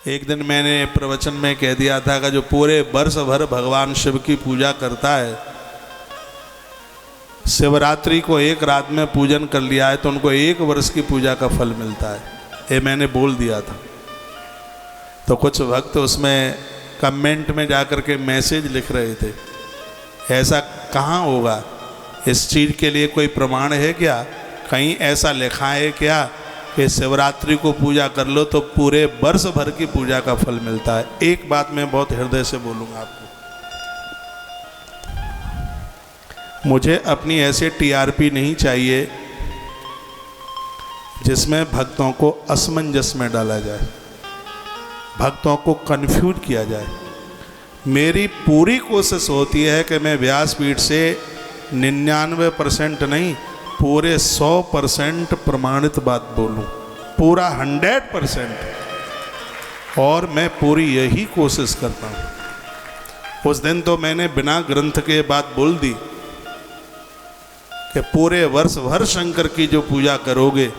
एक दिन मैंने प्रवचन में कह दिया था कि जो पूरे वर्ष भर भगवान शिव की पूजा करता है, शिवरात्रि को एक रात में पूजन कर लिया है तो उनको 1 वर्ष की पूजा का फल मिलता है। ये मैंने बोल दिया था। तो कुछ भक्त उसमें कमेंट में जाकर के मैसेज लिख रहे थे, ऐसा कहाँ होगा, इस चीज़ के लिए कोई प्रमाण है क्या, कहीं ऐसा लिखा है क्या कि शिवरात्रि को पूजा कर लो तो पूरे वर्ष भर की पूजा का फल मिलता है। एक बात मैं बहुत हृदय से बोलूँगा आपको, मुझे अपनी ऐसे टीआरपी नहीं चाहिए जिसमें भक्तों को असमंजस में डाला जाए, भक्तों को कंफ्यूज किया जाए। मेरी पूरी कोशिश होती है कि मैं व्यासपीठ से 99% नहीं, पूरे 100% प्रमाणित बात बोलूं, पूरा 100%। और मैं पूरी यही कोशिश करता हूं। उस दिन तो मैंने बिना ग्रंथ के बात बोल दी कि पूरे वर्ष भर शंकर की जो पूजा करोगे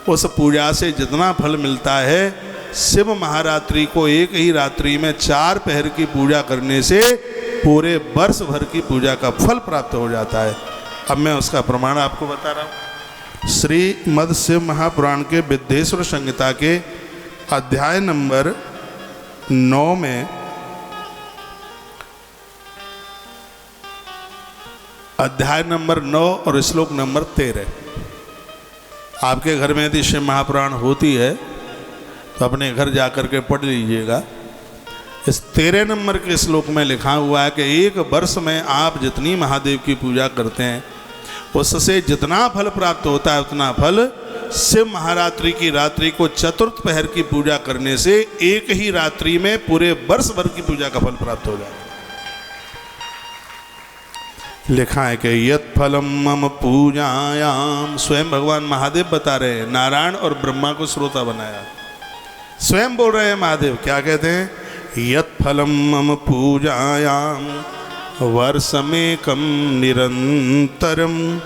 उस पूजा से जितना फल मिलता है, शिव महारात्रि को एक ही रात्रि में 4 पहर की पूजा करने से पूरे वर्ष भर की पूजा का फल प्राप्त हो जाता है। अब मैं उसका प्रमाण आपको बता रहा हूँ। श्रीमद् शिव महापुराण के विद्येश्वर संहिता के अध्याय नंबर 9 में, अध्याय नंबर 9 और श्लोक नंबर 13। आपके घर में यदि शिव महापुराण होती है तो अपने घर जाकर के पढ़ लीजिएगा। इस 13 नंबर के श्लोक में लिखा हुआ है कि 1 वर्ष में आप जितनी महादेव की पूजा करते हैं उससे जितना फल प्राप्त होता है उतना फल शिव महारात्रि की रात्रि को चतुर्थ पहर की पूजा करने से एक ही रात्रि में पूरे वर्ष भर की पूजा का फल प्राप्त हो जाता है। लिखा है कि यत् फलम मम पूजायाम, स्वयं भगवान महादेव बता रहे हैं, नारायण और ब्रह्मा को श्रोता बनाया, स्वयं बोल रहे हैं महादेव। क्या कहते हैं, यत् फलम मम पूजायाम वर्षमेकं निरंतरम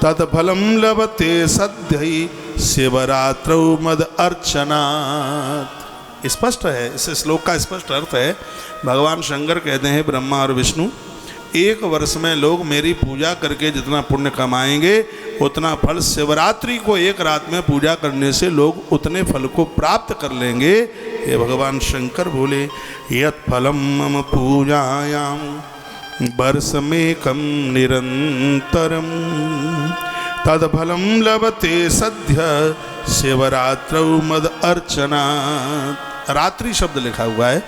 तत्फलम लभते सद्यै शिवरात्रौ मद अर्चनात्। स्पष्ट है, इस श्लोक का स्पष्ट अर्थ है, भगवान शंकर कहते हैं ब्रह्मा और विष्णु, 1 वर्ष में लोग मेरी पूजा करके जितना पुण्य कमाएंगे उतना फल शिवरात्रि को एक रात में पूजा करने से लोग उतने फल को प्राप्त कर लेंगे। ये भगवान शंकर बोले, यत् फलम मम पूजायाम वर्षमेकं निरंतरम तत्फलम लभते सद्य शिवरात्रौ मद अर्चनात्। रात्रि शब्द लिखा हुआ है,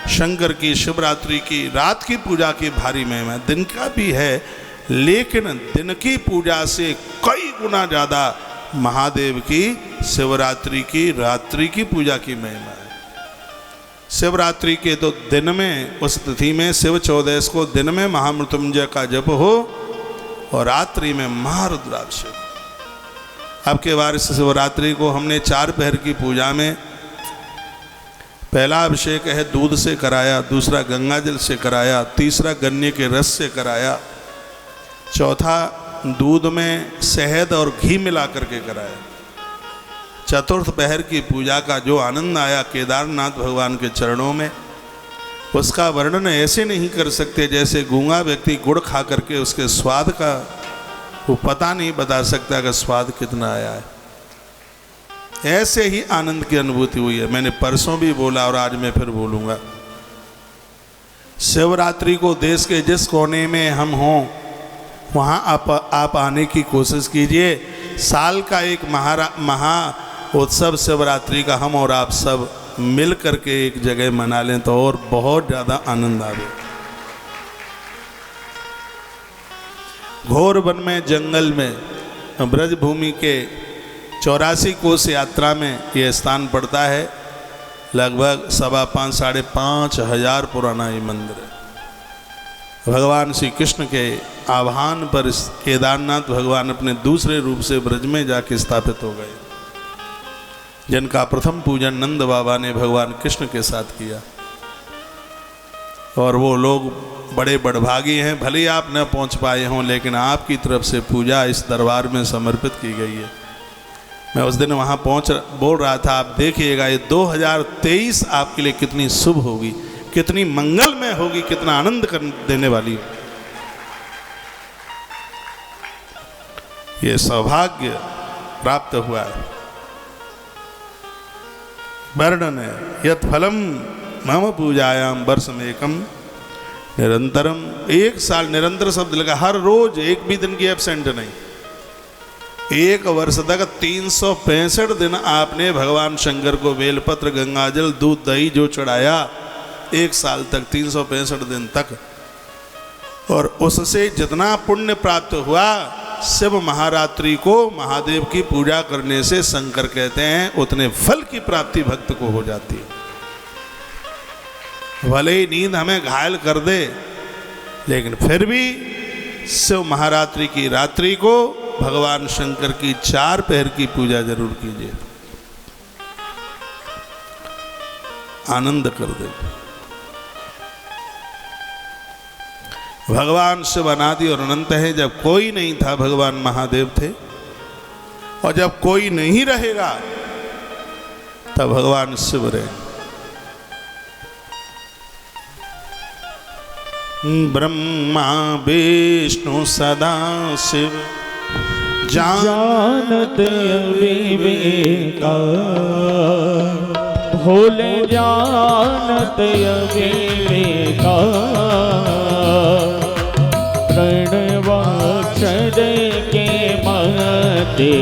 शंकर की शिवरात्रि की रात की पूजा की भारी महिमा, दिन का भी है लेकिन दिन की पूजा से कई गुना ज़्यादा महादेव की शिवरात्रि की रात्रि की पूजा की महिमा है। शिवरात्रि के तो दिन में, उस तिथि में शिव चौदश को दिन में महामृत्युंजय का जप हो और रात्रि में महारुद्राभिषेक। अब के बार शिवरात्रि को हमने 4 पहर की पूजा में पहला अभिषेक है दूध से कराया, दूसरा गंगा जल से कराया, तीसरा गन्ने के रस से कराया, चौथा दूध में शहद और घी मिला करके कराया। चतुर्थ पहर की पूजा का जो आनंद आया केदारनाथ भगवान के चरणों में, उसका वर्णन ऐसे नहीं कर सकते जैसे गूंगा व्यक्ति गुड़ खा करके उसके स्वाद का वो पता नहीं बता सकता कि स्वाद कितना आया है। ऐसे ही आनंद की अनुभूति हुई है। मैंने परसों भी बोला और आज मैं फिर बोलूँगा, शिवरात्रि को देश के जिस कोने में हम हों वहाँ आप आने की कोशिश कीजिए। साल का एक महा उत्सव शिवरात्रि का हम और आप सब मिल करके एक जगह मना लें तो और बहुत ज़्यादा आनंद आवे। घोर वन में, जंगल में, ब्रजभूमि के 84 कोस यात्रा में ये स्थान पड़ता है। लगभग 5,500 साढ़े 5,000 पुराना ये मंदिर है। भगवान श्री कृष्ण के आह्वान पर केदारनाथ भगवान अपने दूसरे रूप से ब्रज में जाके स्थापित हो गए, जिनका प्रथम पूजन नंद बाबा ने भगवान कृष्ण के साथ किया। और वो लोग बड़े बड़भागी हैं, भले आप न पहुंच पाए हों लेकिन आपकी तरफ से पूजा इस दरबार में समर्पित की गई है। मैं उस दिन वहाँ बोल रहा था, आप देखिएगा ये 2023 आपके लिए कितनी शुभ होगी, कितनी मंगलमय होगी, कितना आनंद देने वाली होगी। ये सौभाग्य प्राप्त हुआ है। वर्णन है यत् फलम मम पूजायाम वर्षमेकम निरंतरम। 1 साल निरंतर शब्द लगा, हर रोज एक भी दिन की एब्सेंट नहीं। 1 वर्ष तक 365 दिन आपने भगवान शंकर को बेलपत्र, गंगाजल, दूध, दही जो चढ़ाया, 1 साल तक 365 दिन तक, और उससे जितना पुण्य प्राप्त हुआ, शिव महारात्रि को महादेव की पूजा करने से शंकर कहते हैं उतने फल की प्राप्ति भक्त को हो जाती है। भले ही नींद हमें घायल कर दे, लेकिन फिर भी शिव महारात्रि की रात्रि को भगवान शंकर की 4 पहर की पूजा जरूर कीजिए, आनंद कर दे। भगवान शिव अनादि और अनंत है। जब कोई नहीं था भगवान महादेव थे, और जब कोई नहीं रहेगा तब भगवान शिव रहे। ब्रह्मा विष्णु सदा शिव जानत विवेका, भोले जानत विवेका। प्रणवाक्षर के महते,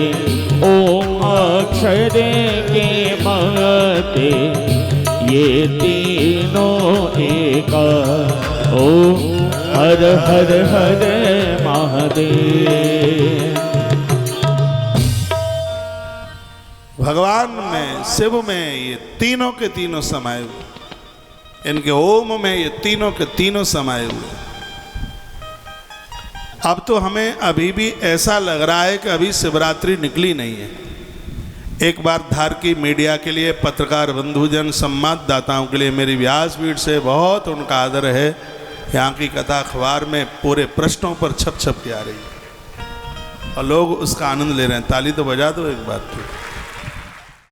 ओम अक्षर के महते, ये तीनों एका। ओम हर हर हर महादेव। भगवान में, शिव में ये तीनों के तीनों समाये हुए, इनके ओम में ये तीनों के तीनों समाये हुए। अब तो हमें अभी भी ऐसा लग रहा है कि अभी शिवरात्रि निकली नहीं है। एक बार धारकी मीडिया के लिए, पत्रकार बंधुजन, संवाददाताओं के लिए मेरी व्यासपीठ से बहुत उनका आदर है। यहाँ की कथा अखबार में पूरे पृष्ठों पर छप छप के आ रही है और लोग उसका आनंद ले रहे हैं। ताली तो बजा दो एक बार तो।